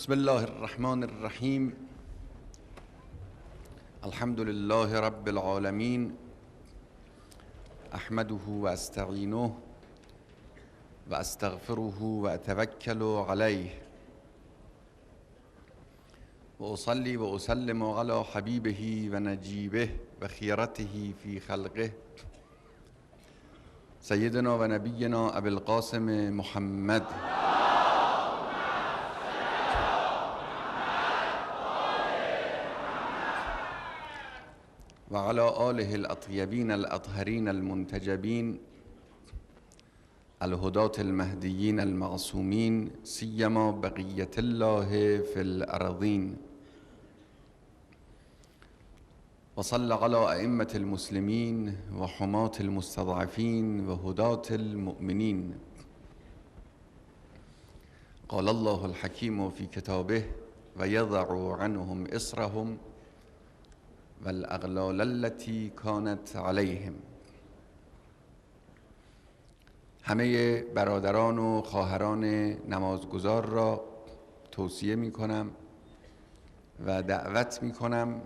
بسم الله الرحمن الرحیم. الحمد لله رب العالمین، احمده و استعینه و استغفره و اتوکل علیه و اصلی و اسلم علی حبیبه و نجیبه و خیرته فی خلقه سیدنا و نبینا ابی القاسم محمد و علی آله الاطیبین الاطهرین المنتجبین الهداة المهدیین المعصومین سیما بقیة الله فی الارضین و صل علی ائمة المسلمین و حماة المستضعفین و هداة المؤمنین. قال الله الحکیم فی کتابه و یضع عنهم اصرهم والاغلال التي كانت علیهم. همه برادران و خواهران نمازگزار را توصیه می کنم و دعوت می کنم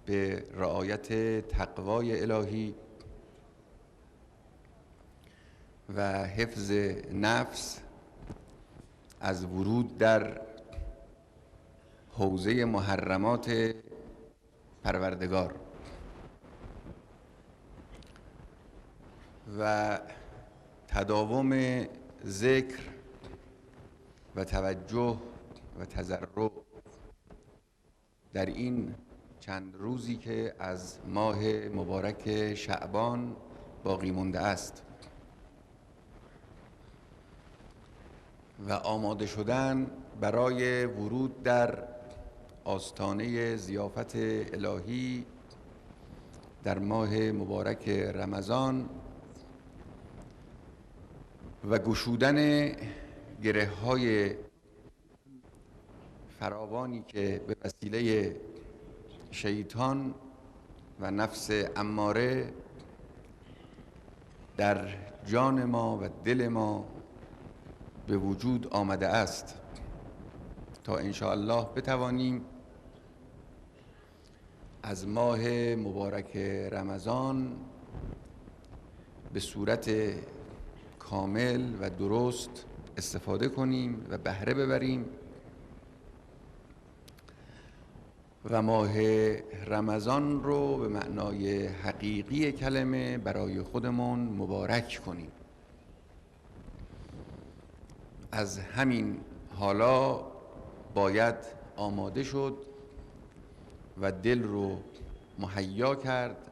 به رعایت تقوای الهی و حفظ نفس از ورود در حوزه محرمات پروردگار و تداوم ذکر و توجه و تضرع در این چند روزی که از ماه مبارک شعبان باقی مانده است و آماده شدن برای ورود در آستانه ضیافت الهی در ماه مبارک رمضان و گشودن گره‌های فراوانی که به وسیله شیطان و نفس اماره در جان ما و دل ما به وجود آمده است تا ان شاء الله بتوانیم از ماه مبارک رمضان به صورت کامل و درست استفاده کنیم و بهره ببریم و ماه رمضان رو به معنای حقیقی کلمه برای خودمون مبارک کنیم. از همین حالا باید آماده شد و دل رو مهیا کرد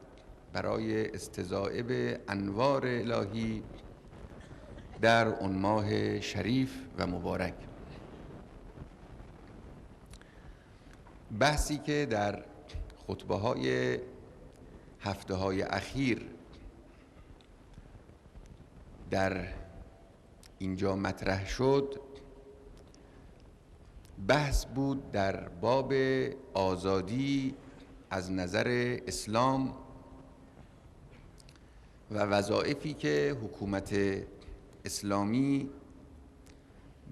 برای استضاعه انوار الهی در اون ماه شریف و مبارک. بحثی که در خطبه های هفته های اخیر در اینجا مطرح شد بحث بود در باب آزادی از نظر اسلام و وظایفی که حکومت اسلامی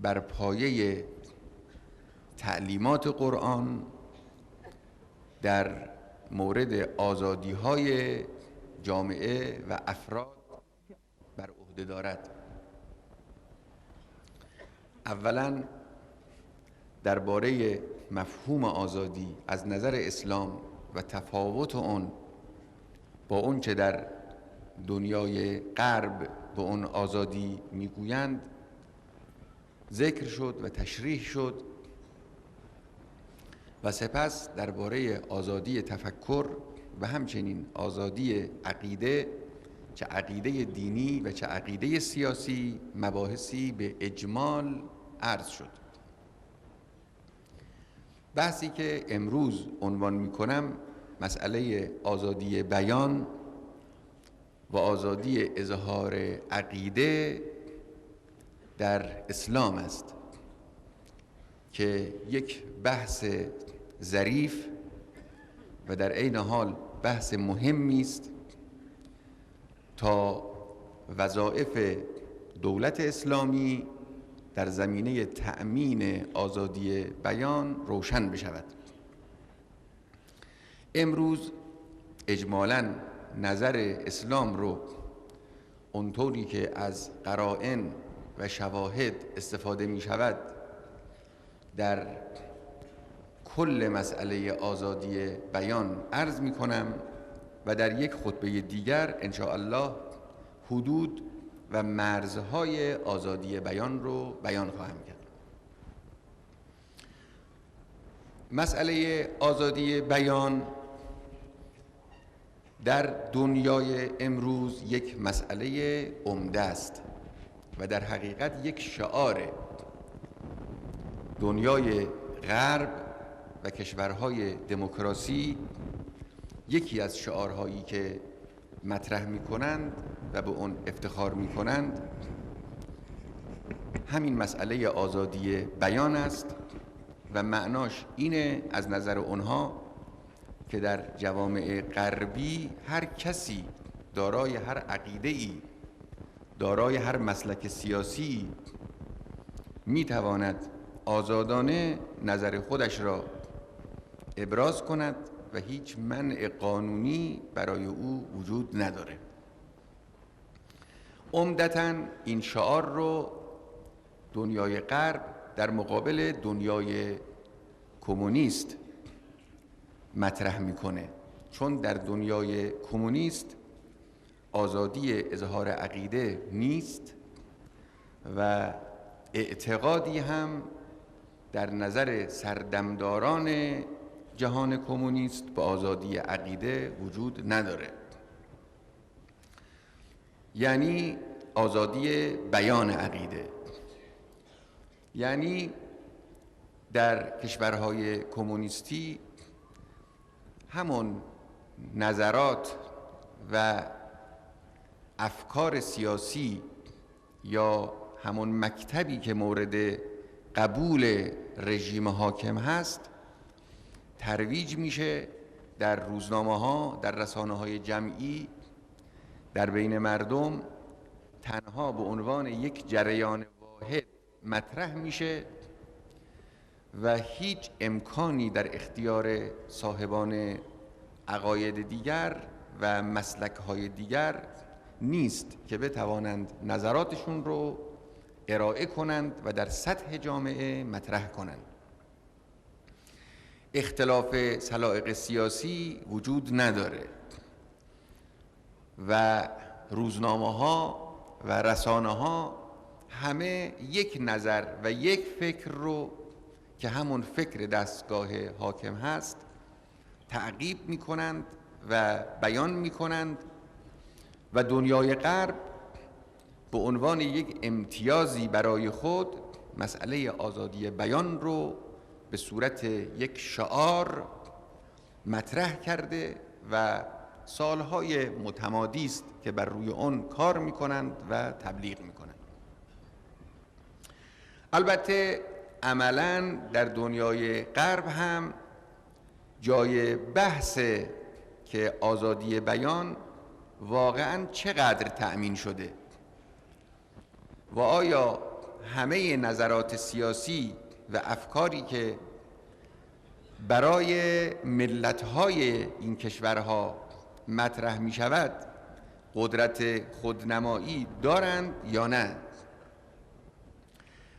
بر پایه تعلیمات قرآن در مورد آزادی‌های جامعه و افراد بر عهده دارد. اولاً درباره مفهوم آزادی از نظر اسلام و تفاوت آن با اون چه در دنیای غرب به اون آزادی میگویند ذکر شد و تشریح شد و سپس درباره آزادی تفکر و همچنین آزادی عقیده، چه عقیده دینی و چه عقیده سیاسی، مباحثی به اجمال عرض شد. بحثی که امروز عنوان میکنم مسئله آزادی بیان و آزادی اظهار عقیده در اسلام است که یک بحث ظریف و در عین حال بحث مهمی است تا وظایف دولت اسلامی در زمینه تأمین آزادی بیان روشن بشود. امروز اجمالاً نظر اسلام رو اونطوری که از قرائن و شواهد استفاده می شود در کل مسئله آزادی بیان عرض می کنم و در یک خطبه دیگر ان شاء الله حدود و مرزهای آزادی بیان رو بیان خواهم کرد. مسئله آزادی بیان در دنیای امروز یک مسئله عمده است و در حقیقت یک شعار دنیای غرب و کشورهای دموکراسی. یکی از شعارهایی که مطرح می کنند و به اون افتخار می کنند همین مسئله آزادی بیان است و معناش اینه از نظر اونها که در جوامع غربی هر کسی دارای هر عقیده‌ای، دارای هر مسلک سیاسی می تواند آزادانه نظر خودش را ابراز کند و هیچ منع قانونی برای او وجود نداره. عمدتاً این شعار رو دنیای غرب در مقابل دنیای کمونیست مطرح میکنه، چون در دنیای کمونیست آزادی اظهار عقیده نیست و اعتقادی هم در نظر سردمداران جهان کمونیست به آزادی عقیده وجود نداره. یعنی آزادی بیان عقیده، یعنی در کشورهای کمونیستی همون نظرات و افکار سیاسی یا همون مکتبی که مورد قبول رژیم حاکم هست ترویج میشه در روزنامه‌ها، در رسانه‌های جمعی، در بین مردم تنها به عنوان یک جریان واحد مطرح میشه و هیچ امکانی در اختیار صاحبان عقاید دیگر و مسلک‌های دیگر نیست که بتوانند نظراتشون رو ارائه کنند و در سطح جامعه مطرح کنند. اختلاف سلایق سیاسی وجود نداره و روزنامه‌ها و رسانه‌ها همه یک نظر و یک فکر رو که همون فکر دستگاه حاکم هست تعقیب می‌کنند و بیان می‌کنند و دنیای غرب به عنوان یک امتیازی برای خود مسئله آزادی بیان رو به صورت یک شعار مطرح کرده و سالهای متمادی است که بر روی آن کار می‌کنند و تبلیغ می‌کنند. البته عملاً در دنیای غرب هم جای بحث که آزادی بیان واقعاً چقدر تأمین شده و آیا همه نظرات سیاسی و افکاری که برای ملت‌های این کشورها مطرح می شود قدرت خودنمایی دارند یا نه؟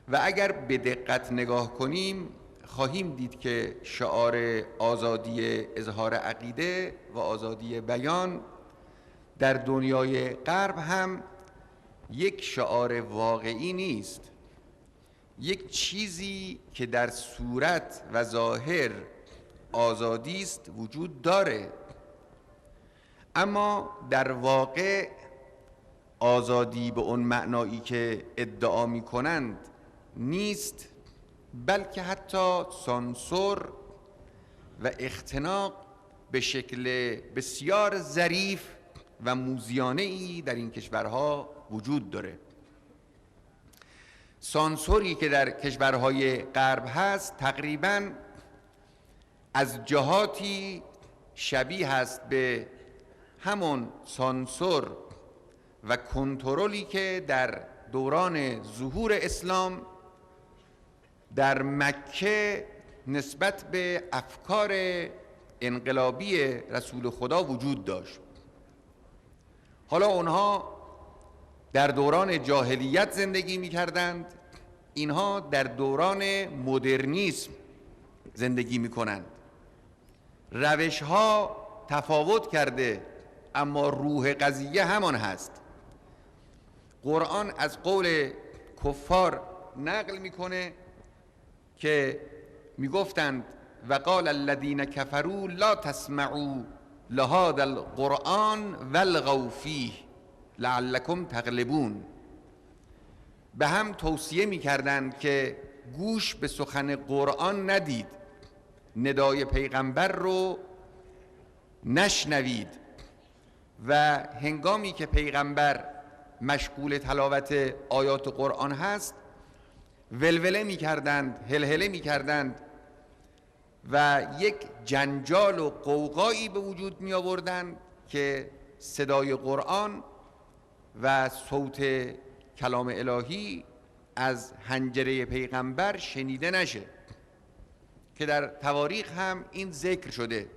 و اگر به دقت نگاه کنیم خواهیم دید که شعار آزادی اظهار عقیده و آزادی بیان در دنیای غرب هم یک شعار واقعی نیست، یک چیزی که در صورت و ظاهر آزادی است وجود داره، اما در واقع آزادی به اون معنایی که ادعا می کنند نیست، بلکه حتی سانسور و اختناق به شکل بسیار ظریف و موذیانه‌ای در این کشورها وجود داره. سانسوری که در کشورهای غرب هست تقریباً از جهاتی شبیه است به همون سانسور و کنترلی که در دوران ظهور اسلام در مکه نسبت به افکار انقلابی رسول خدا وجود داشت. حالا اونها در دوران جاهلیت زندگی می کردند، اینها در دوران مدرنیسم زندگی می کنند. روش ها تفاوت کرده اما روح قضیه همان هست. قرآن از قول کفار نقل میکنه که میگفتند و قال الذین کفروا لا تسمعوا لهذا القرآن والغوا فیه لعلکم تغلبون. به هم توصیه میکردند که گوش به سخن قرآن ندید، ندای پیغمبر رو نشنوید و هنگامی که پیغمبر مشغول تلاوت آیات قرآن هست ولوله می‌کردند، هلهله می‌کردند و یک جنجال و غوغایی به وجود می آوردند که صدای قرآن و صوت کلام الهی از حنجره پیغمبر شنیده نشه، که در تواریخ هم این ذکر شده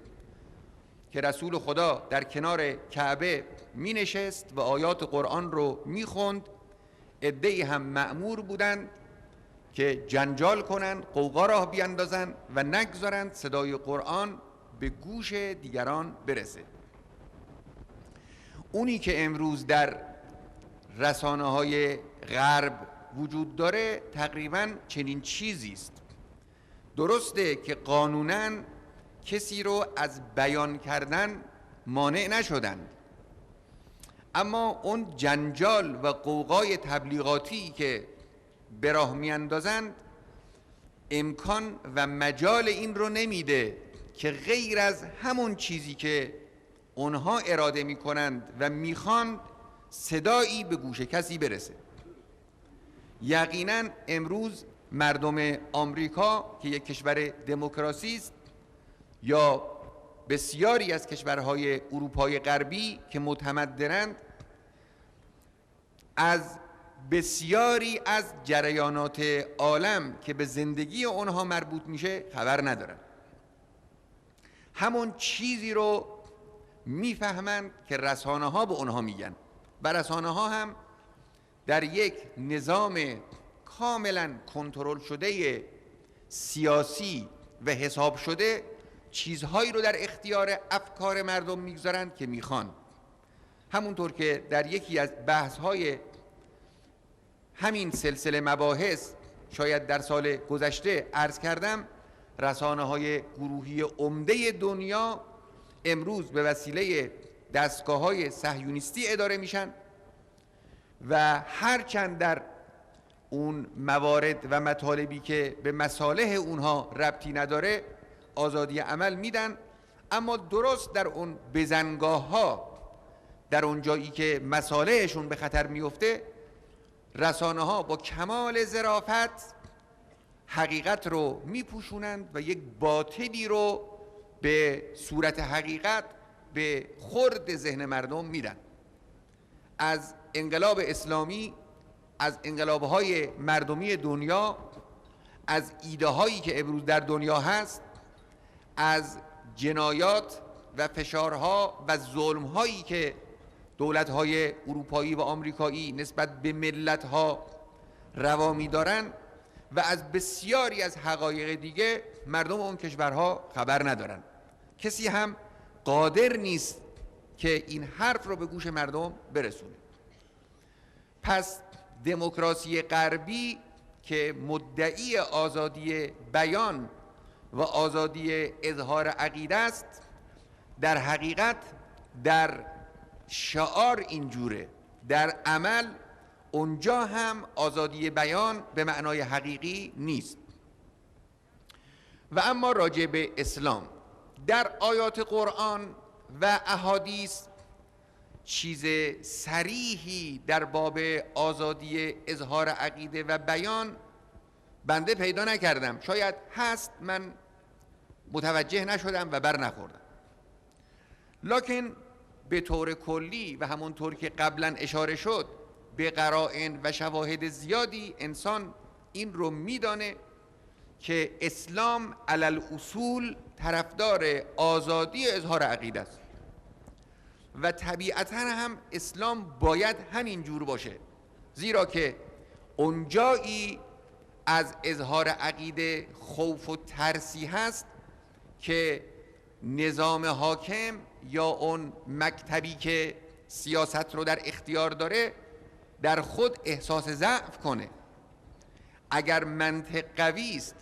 که رسول خدا در کنار کعبه می نشست و آیات قرآن رو می خوند. عده‌ای هم مأمور بودند که جنجال کنند، غوغا راه بیاندازند و نگذارند صدای قرآن به گوش دیگران برسه. اونی که امروز در رسانه‌های غرب وجود داره تقریباً چنین چیزی است. درسته که قانوناً کسی رو از بیان کردن مانع نشدند، اما اون جنجال و غوغای تبلیغاتی که به راه میاندازند امکان و مجال این رو نمیده که غیر از همون چیزی که اونها اراده میکنند و میخوان صدایی به گوش کسی برسه. یقینا امروز مردم آمریکا که یک کشور دموکراسی است یا بسیاری از کشورهای اروپای غربی که متمدنند از بسیاری از جریانات عالم که به زندگی اونها مربوط میشه خبر ندارن. همون چیزی رو میفهمند که رسانه ها به اونها میگن و رسانه ها هم در یک نظام کاملا کنترل شده سیاسی و حساب شده چیزهایی رو در اختیار افکار مردم میگذارند که میخوان. همونطور که در یکی از بحث‌های همین سلسله مباحث شاید در سال گذشته عرض کردم، رسانه‌های گروهی عمده دنیا امروز به وسیله دستگاه‌های صهیونیستی اداره میشن و هرچند در اون موارد و مطالبی که به مصالح اونها ربطی نداره آزادی عمل میدن، اما درست در اون بزنگاه‌ها، در اون جایی که مصالحشون به خطر میفته، رسانه‌ها با کمال ظرافت حقیقت رو میپوشونند و یک باطلی رو به صورت حقیقت به خورد ذهن مردم میدن. از انقلاب اسلامی، از انقلاب‌های مردمی دنیا، از ایده‌هایی که امروز در دنیا هست، از جنایات و فشارها و ظلم‌هایی که دولت‌های اروپایی و آمریکایی نسبت به ملت‌ها روا می‌دارند و از بسیاری از حقایق دیگه مردم اون کشورها خبر ندارن. کسی هم قادر نیست که این حرف رو به گوش مردم برسونه. پس دموکراسی غربی که مدعی آزادی بیان و آزادی اظهار عقیده است، در حقیقت در شعار اینجوره، در عمل اونجا هم آزادی بیان به معنای حقیقی نیست. و اما راجع به اسلام، در آیات قرآن و احادیث چیز صریحی در باب آزادی اظهار عقیده و بیان بنده پیدا نکردم. شاید هست، من متوجه نشدم و بر نخوردم. لکن به طور کلی و همونطور که قبلا اشاره شد، به قرائن و شواهد زیادی انسان این رو میدانه که اسلام علل اصول طرفدار آزادی اظهار عقیده است و طبیعتاً هم اسلام باید همین جور باشه، زیرا که اونجایی از اظهار عقیده خوف و ترسی هست که نظام حاکم یا اون مکتبی که سیاست رو در اختیار داره در خود احساس ضعف کنه. اگر منطق قوی است،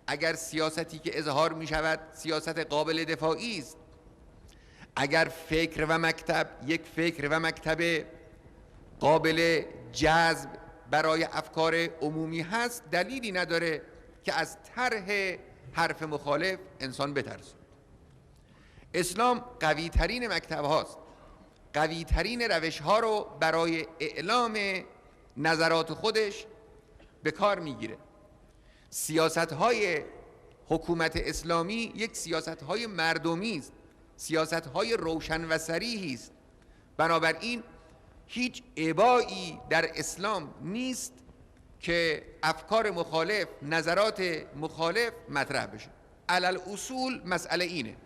اگر سیاستی که اظهار می شود سیاست قابل دفاعی است، اگر فکر و مکتب یک فکر و مکتب قابل جذب برای افکار عمومی هست، دلیلی نداره که از طرح حرف مخالف انسان بترسه. اسلام قوی ترین مکتب هاست، قوی ترین روش ها رو برای اعلام نظرات خودش به کار میگیره. سیاست های حکومت اسلامی یک سیاست های مردمی است، سیاست های روشن و صریحی است. بنابراین هیچ ابایی در اسلام نیست که افکار مخالف، نظرات مخالف مطرح بشه. علل اصول مسئله اینه.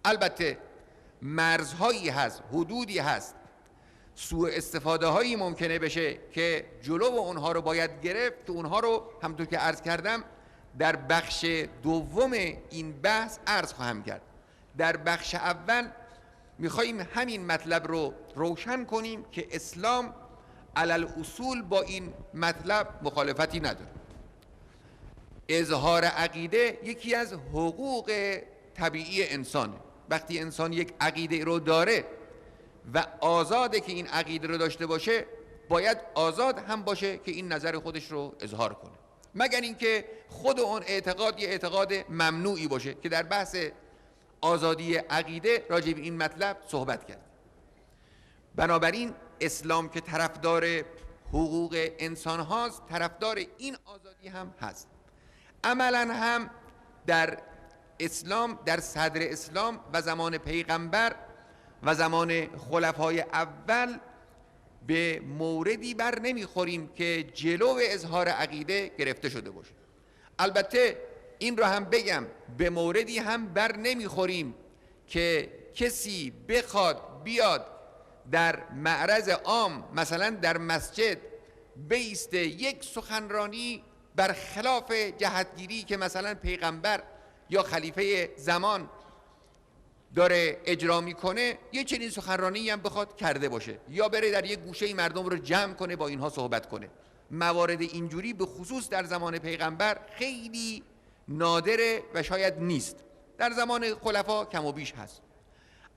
البته مرزهایی هست، حدودی هست، سوء استفاده هایی ممکنه بشه که جلو اونها رو باید گرفت، که اونها رو همونطور که عرض کردم در بخش دوم این بحث عرض خواهم کرد. در بخش اول میخواییم همین مطلب رو روشن کنیم که اسلام علل اصول با این مطلب مخالفتی نداره. اظهار عقیده یکی از حقوق طبیعی انسانه. وقتی انسان یک عقیده رو داره و آزاده که این عقیده رو داشته باشه، باید آزاد هم باشه که این نظر خودش رو اظهار کنه، مگر اینکه خود اون اعتقاد یه اعتقاد ممنوعی باشه که در بحث آزادی عقیده راجع به این مطلب صحبت کرد. بنابراین اسلام که طرفدار حقوق انسان هاست، طرفدار این آزادی هم هست. عملا هم در اسلام، در صدر اسلام و زمان پیغمبر و زمان خلفای اول به موردی بر نمیخوریم که جلو اظهار عقیده گرفته شده باشه. البته این رو هم بگم، به موردی هم بر نمیخوریم که کسی بخواد بیاد در معرض عام، مثلا در مسجد بیسته یک سخنرانی بر خلاف جهتگیری که مثلا پیغمبر یا خلیفه زمان داره اجرا میکنه، یه چنین سخنرانی هم بخواد کرده باشه، یا بره در یک گوشه مردم رو جمع کنه با اینها صحبت کنه. موارد اینجوری به خصوص در زمان پیغمبر خیلی نادره و شاید نیست. در زمان خلفا کم و بیش هست.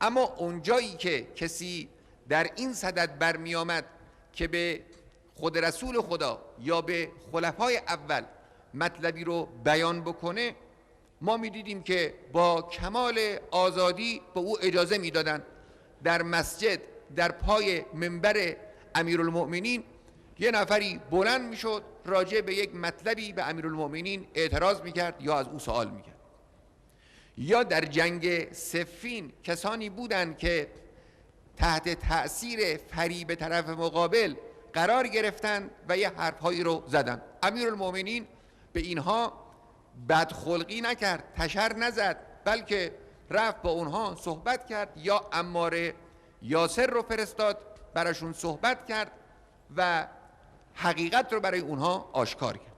اما اونجایی که کسی در این صدد برمی آمد که به خود رسول خدا یا به خلفای اول مطلبی رو بیان بکنه، ما می‌دیدیم که با کمال آزادی به او اجازه میدادن در مسجد در پای منبر امیرالمؤمنین یه نفری بلند میشد راجع به یک مطلبی به امیرالمؤمنین اعتراض میکرد یا از او سوال میکرد. یا در جنگ صفین کسانی بودند که تحت تأثیر فریب طرف مقابل قرار گرفتند و یه حرفهایی رو زدند. امیرالمؤمنین به اینها بدخلقی نکرد، تشر نزد، بلکه رفت با اونها صحبت کرد، یا عمار یاسر رو فرستاد براشون صحبت کرد و حقیقت رو برای اونها آشکار کرد.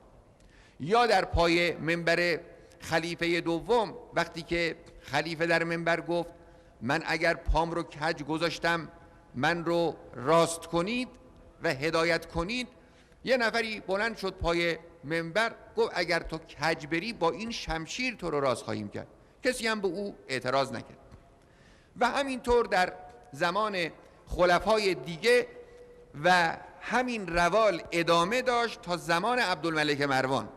یا در پای منبر خلیفه دوم وقتی که خلیفه در منبر گفت من اگر پام رو کج گذاشتم من رو راست کنید و هدایت کنید، یه نفری بلند شد پای منبر گفت اگر تو کج بری با این شمشیر تو رو راست خواهیم کرد. کسی هم به او اعتراض نکرد. و همینطور در زمان خلفای دیگه و همین روال ادامه داشت تا زمان عبدالملک مروان.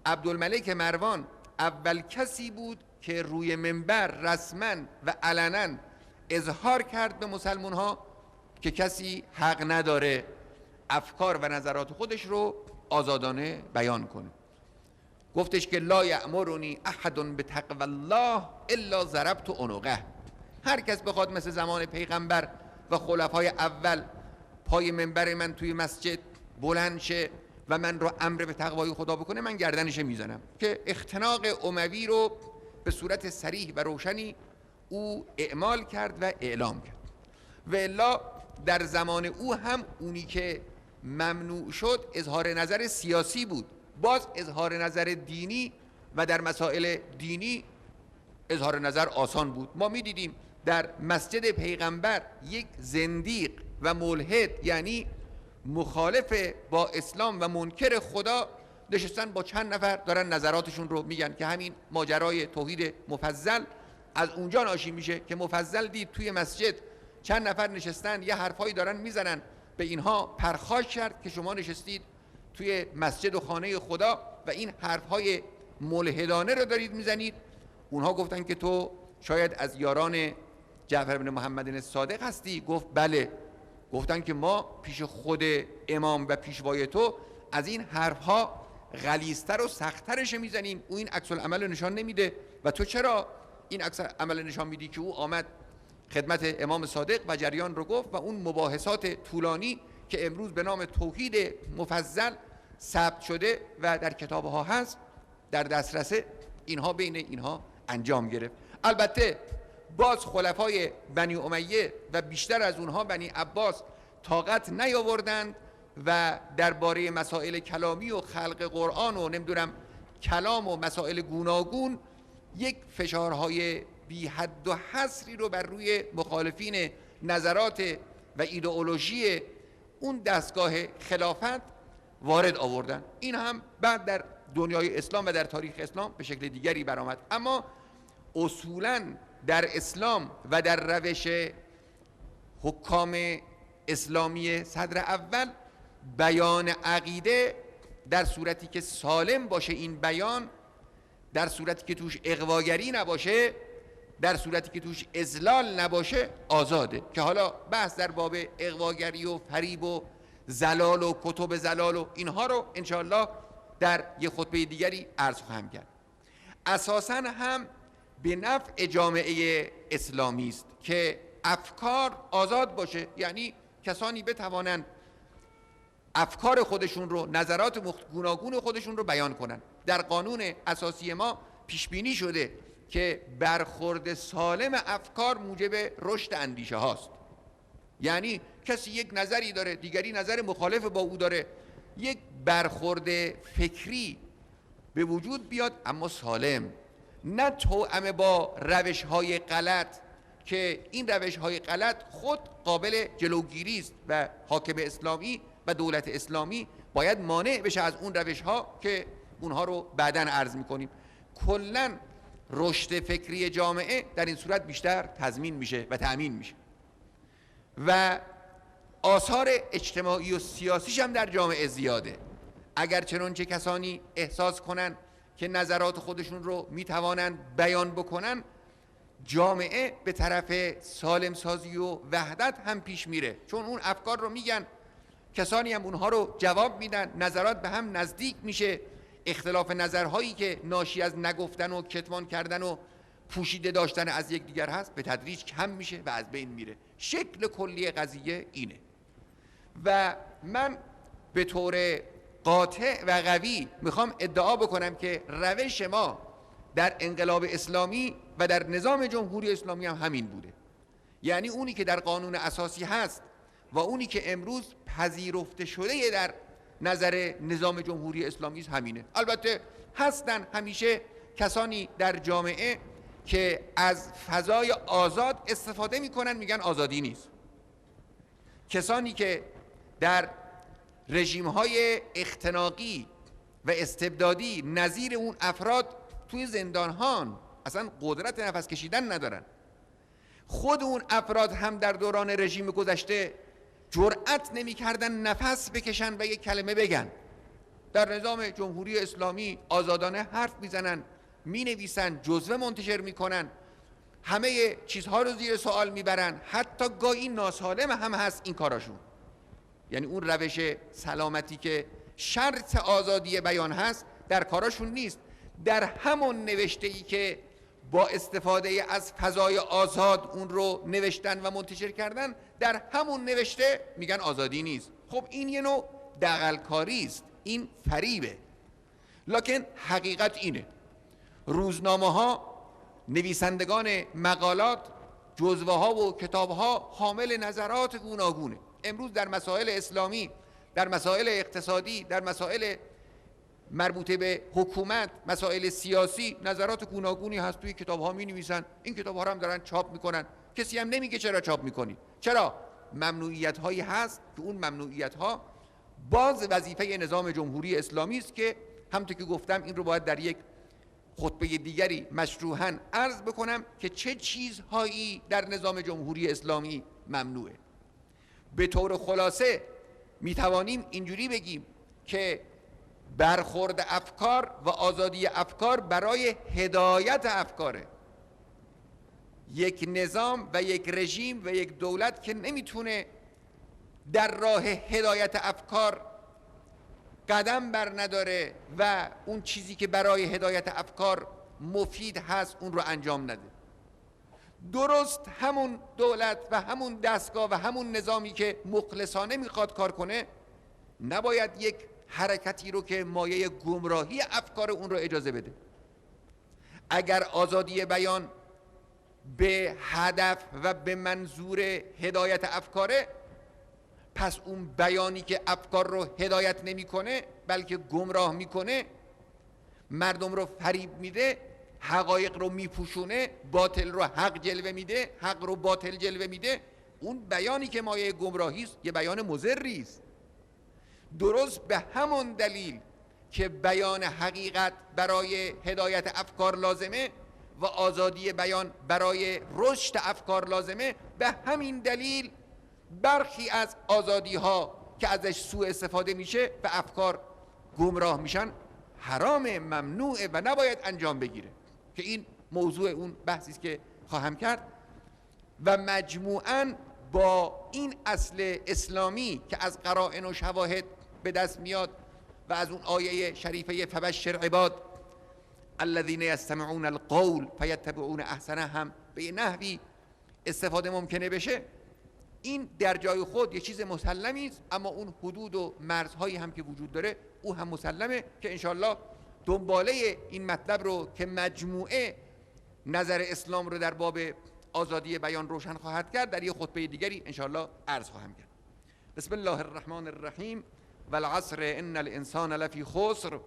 عبدالملک مروان اول کسی بود که روی منبر رسما و علنا اظهار کرد به مسلمان ها که کسی حق نداره افکار و نظرات خودش رو آزادانه بیان کنه. گفتش که لا یأمرنی احد بتقوی الله الا ضربت عنقه. هر کس بخواد مثل زمان پیغمبر و خلفای اول پای منبر من توی مسجد بلند شه و من رو امر به تقوای خدا بکنه من گردنش میزنم، که اختناق اموی رو به صورت صریح و روشنی او اعمال کرد و اعلام کرد. و الا در زمان او هم اونی که ممنوع شد اظهار نظر سیاسی بود، باز اظهار نظر دینی و در مسائل دینی اظهار نظر آسان بود. ما میدیدیم در مسجد پیغمبر یک زندیق و ملحد، یعنی مخالف با اسلام و منکر خدا، نشستن با چند نفر دارن نظراتشون رو میگن، که همین ماجرای توحید مفضل از اونجا ناشی میشه که مفضل دید توی مسجد چند نفر نشستن یه حرفایی دارن میزنن، به اینها پرخاش کرد که شما نشستید توی مسجد و خانه خدا و این حرفهای ملحدانه رو دارید میزنید. اونها گفتن که تو شاید از یاران جعفر بن محمد صادق هستی؟ گفت بله. گفتن که ما پیش خود امام و پیشوای تو از این حرفها غلیظتر و سخت‌ترش میزنیم، او این عکس العمل نشان نمیده و تو چرا این عکس عمل نشان میدی؟ که او آمد خدمت امام صادق و جریان رو گفت و اون مباحثات طولانی که امروز به نام توحید مفضل ثبت شده و در کتابها هست در دسترسه، اینها بین اینها انجام گرفت. البته باز خلفای بنی امیه و بیشتر از اونها بنی عباس طاقت نیاوردند و درباره مسائل کلامی و خلق قرآن و نمیدونم کلام و مسائل گوناگون یک فشارهای بی حد و حصری رو بر روی مخالفین نظرات و ایدئولوژی اون دستگاه خلافت وارد آوردن. این هم بعد در دنیای اسلام و در تاریخ اسلام به شکل دیگری برآمد. اما اصولاً در اسلام و در روش حکام اسلامی صدر اول، بیان عقیده در صورتی که سالم باشه، این بیان در صورتی که توش اغواگری نباشه، در صورتی که توش اضلال نباشه، آزاده. که حالا بحث در باب اغواگری و فریب و زلال و کتب زلال و اینها رو انشاءالله در یه خطبه دیگری عرض خواهم کرد. اساساً هم به نفع جامعه اسلامی است که افکار آزاد باشه، یعنی کسانی بتوانند افکار خودشون رو، نظرات گوناگون خودشون رو بیان کنند. در قانون اساسی ما پیش بینی شده که برخورد سالم افکار موجب رشد اندیشه هاست. یعنی کسی یک نظری داره، دیگری نظر مخالف با او داره، یک برخورد فکری به وجود بیاد اما سالم، نه توأم با روش‌های غلط که این روش‌های غلط خود قابل جلوگیری است و حاکم اسلامی و دولت اسلامی باید مانع بشه از اون روش‌ها که اونها رو بعداً عرض می‌کنیم. کلاً رشد فکری جامعه در این صورت بیشتر تضمین میشه و تأمین میشه و آثار اجتماعی و سیاسیش هم در جامعه زیاده. اگر چنانچه کسانی احساس کنن که نظرات خودشون رو میتوانند بیان بکنن، جامعه به طرف سالم سازی و وحدت هم پیش میره، چون اون افکار رو میگن، کسانی هم اونها رو جواب میدن، نظرات به هم نزدیک میشه، اختلاف نظرهایی که ناشی از نگفتن و کتمان کردن و پوشیده داشتن از یکدیگر هست به تدریج کم میشه و از بین میره. شکل کلی قضیه اینه و من به طور قاطع و قوی میخوام ادعا بکنم که روش ما در انقلاب اسلامی و در نظام جمهوری اسلامی هم همین بوده. یعنی اونی که در قانون اساسی هست و اونی که امروز پذیرفته شده در نظر نظام جمهوری اسلامی همینه. البته هستن همیشه کسانی در جامعه که از فضای آزاد استفاده میکنن، میگن آزادی نیست. کسانی که در رژیم‌های اختناقی و استبدادی نظیر اون افراد توی زندان‌ها اصلا قدرت نفس کشیدن ندارن. خود اون افراد هم در دوران رژیم گذشته جرأت نمی‌کردن نفس بکشن و یک کلمه بگن. در نظام جمهوری اسلامی آزادانه حرف میزنن، مینویسن، جزوه منتشر میکنن، همه چیزها رو زیر سوال میبرن، حتی گاهی ناسالم هم هست این کاراشون. یعنی اون روش سلامتی که شرط آزادی بیان هست در کاراشون نیست. در همون نوشته‌ای که با استفاده از فضای آزاد اون رو نوشتن و منتشر کردن، در همون نوشته میگن آزادی نیست. خب این یه نوع دغل‌کاری است این فریبه. لکن حقیقت اینه، روزنامه ها، نویسندگان مقالات، جزوه ها و کتاب ها حامل نظرات گوناگونه. امروز در مسائل اسلامی، در مسائل اقتصادی، در مسائل مربوطه به حکومت، مسائل سیاسی، نظرات گوناگونی هست، توی کتاب ها می نویسن. این کتاب ها رو هم دارن چاپ میکنن. کسی هم نمیگه چرا چاپ میکنی. چرا؟ ممنوعیت هایی هست که اون ممنوعیت ها باز وظیفه نظام جمهوری اسلامی است که همونطور که گفتم این رو باید در یک خطبه دیگری مشروحاً عرض بکنم که چه چیزهایی در نظام جمهوری اسلامی ممنوعه. به طور خلاصه میتوانیم اینجوری بگیم که برخورد افکار و آزادی افکار برای هدایت افکاره. یک نظام و یک رژیم و یک دولت که نمیتونه در راه هدایت افکار قدم بر نداره و اون چیزی که برای هدایت افکار مفید هست اون رو انجام نده. درست همون دولت و همون دستگاه و همون نظامی که مخلصانه میخواد کار کنه نباید یک حرکتی رو که مایه گمراهی افکار اون رو اجازه بده. اگر آزادی بیان به هدف و به منظور هدایت افکاره، پس اون بیانی که افکار رو هدایت نمیکنه بلکه گمراه میکنه، مردم رو فریب میده، حقایق رو میپوشونه، باطل رو حق جلوه میده، حق رو باطل جلوه میده، اون بیانی که مایه گمراهی است یه بیان مضری است. درست به همون دلیل که بیان حقیقت برای هدایت افکار لازمه و آزادی بیان برای رشد افکار لازمه، به همین دلیل برخی از آزادی ها که ازش سوء استفاده میشه و افکار گمراه میشن حرام، ممنوعه و نباید انجام بگیره، که این موضوع اون بحثی است که خواهم کرد. و مجموعاً با این اصل اسلامی که از قرائن و شواهد به دست میاد و از اون آیه شریفه فبشر عباد الذین یستمعون القول فیتبعون احسنه هم به نحوی استفاده ممکنه بشه، این در جای خود یه چیز مسلمی است، اما اون حدود و مرزهایی هم که وجود داره او هم مسلمه که انشالله دنباله این مطلب رو که مجموعه نظر اسلام رو در باب آزادی بیان روشن خواهد کرد در یه خطبه دیگری انشالله عرض خواهم کرد. بسم الله الرحمن الرحیم. والعصر ان الانسان لفی خسر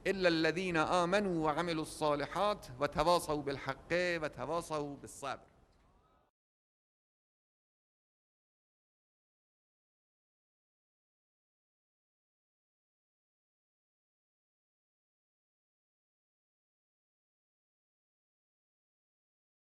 الا الذين آمنوا وعملوا الصالحات وتواصوا بالحق وتواصوا بالصبر.